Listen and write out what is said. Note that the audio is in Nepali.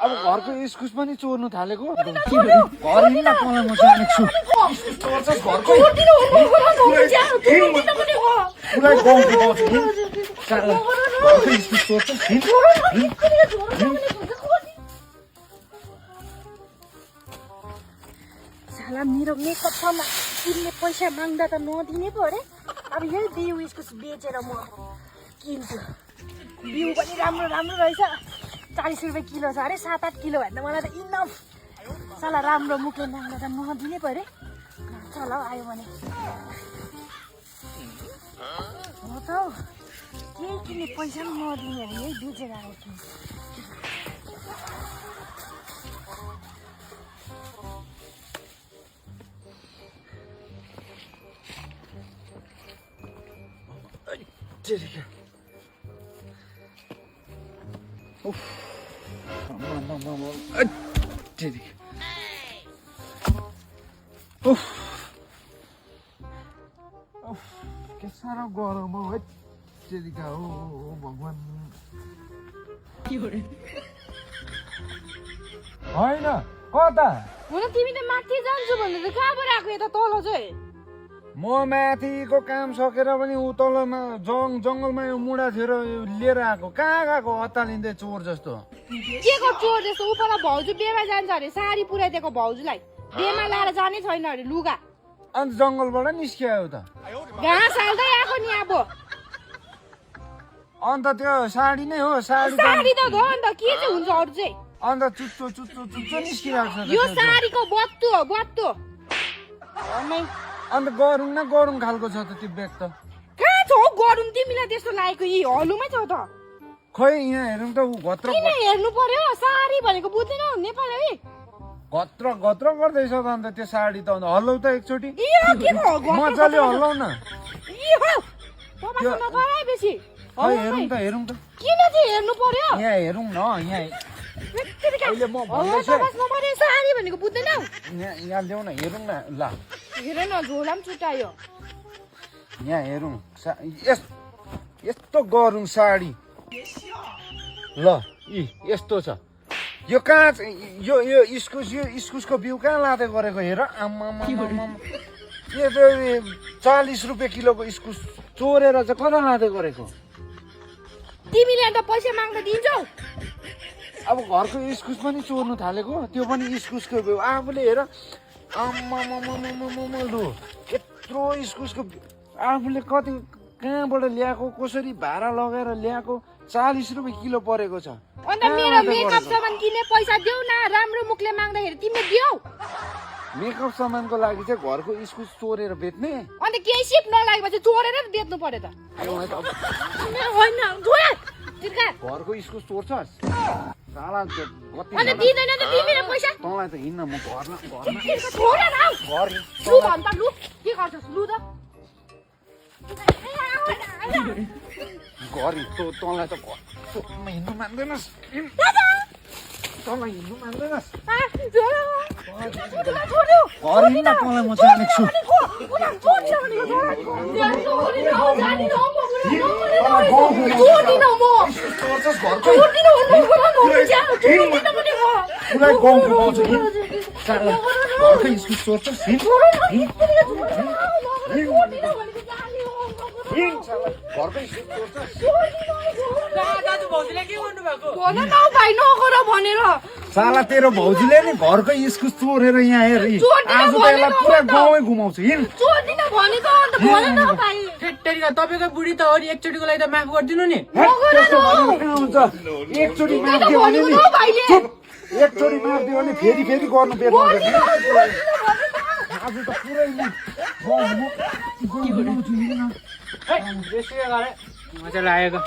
अब घरको इस्कुस पनि चोर्नु थालेको घर हिँड्न मलाई म जानेछु घरको इस्कुस चोर्छ साला मेरो मेकअप सामान किन्ने पैसा माग्दा त नदिने पो अरे। अब यही बिउ इस्कुस बेचेर म किन्छु। बिउ पनि राम्रो राम्रो रहेछ, 40 रुपियाँ किलो छ अरे। 7-8 किलो भन्दा मलाई त इनफ। साला राम्रो मुखले माग्दा त नदिने पो अरे। चल आयो भने हो त हौ, केही किन्ने पैसा पनि नदिने अरे, यही बेचेर आएको। के साह्रो गरम हौ है तेरिका हो भगवान। होइन कता हुन तिमी त माथि जान्छु भन्दै त कहाँबाट आएको यता तल चाहिँ? म माथिको काम सकेर पनि उ तलमा जङ्गलमा यो मुढा थियो र लिएर आएको। कहाँ गएको अत्तालिँदै चोर जस्तो? के को चोर जस्तो? उपला भाउजू बेमा जान्छ अरे, साडी पुऱ्याइदिएको भाउजूलाई। बेमा लाएर जाने छैन अरे लुगा। अन्त जङ्गलबाट निस्कियो त घाँस हाल्दै आएको नि अब। अन्त त्यो साडी नै हो? साडी त हो अन्त के चाहिँ हुन्छ अरू चाहिँ? अन्त चुच्चो निस्किरहेको छ यो साडीको बत्तु हो बत्तु। अन्त गरुङ खालको छ त त्यो ब्याग त। कहाँ छ हौ गरुङ? तिमीलाई त्यस्तो लागेको यी हलुमै छ त। खै यहाँ हेरौँ त ऊ घत्र किन हेर्नु पर्यो? साडी भनेको बुझ्दैन नेपाली? घत्र गर्दैछ त अन्त त्यो साडी त। अन्त हल्लाउ त एकचोटि मजाले हल्लाउ न। बेसी हेरौँ त किन चाहिँ हेर्नु पर्यो? यहाँ हेरौँ न। यहाँ अहिले म भन्दैछु साडी भनेको बुझ्दैन? यहाँ ल्याउ न हेरौँ न। ल हेर न झोला पनि छुट्यायो। यहाँ हेरौँ यस्तो गरुङ साडी। ल यस्तो छ यो। कहाँ यो इस्कुसको बिउ कहाँ लाँदै गरेको हेर। आम्मा यो त 40 रुपियाँ किलोको इस्कुस चोरेर चाहिँ कता लाँदै गरेको? तिमीले अन्त पैसा माग्दा दिन्छौ? अब घरको इस्कुस पनि चोर्नु थालेको, त्यो पनि इस्कुसको बिउ। आफूले हेर आम्मा लु यत्रो इस्कुसको आफूले कति कहाँबाट ल्याएको, कसरी भाडा लगाएर ल्याएको। 40 रुपियाँ किलो परेको छ। अन्त मेरो मेकअप सामान किन्ने पैसा देऊ न। राम्रो मुखले माग्दाखेरि तिमीले दियौ। मेकअप सामानको लागि चाहिँ घरको इस्कुस चोरेर बेच्ने? अन्त केही सिप नलागेपछि चोरेर बेच्नु पर्यो त। घरको इस्कुस चोर्छस् साला गति। अन्त दिदैन त तिमीले पैसा? तँलाई त हिँड्न म घरमा छोड न घर लु भन्छ लु के गर्छस् लु त। घर तँलाई त घरमा हिँड्नु मान्दैनस्। तँलाई हिँड्नु मान्दैनस्। घर हिँड्न तँलाई म जानेछु। घरको इस्कुस चोर्छस् साला तेरो भौजीले नि घरको इस्कुस चोरेर यहाँ हेर। आज त यसलाई पुरा गाउँै घुमाउँछु। तपाईँको बुढी त हो नि, एकचोटिको लागि त माफ गरिदिनु नि। एकचोटि माफ दियो भने नि एकचोटि माफ दियो भने फेरि गर्नु पर्छ। आज त पुरै मजा लागेको।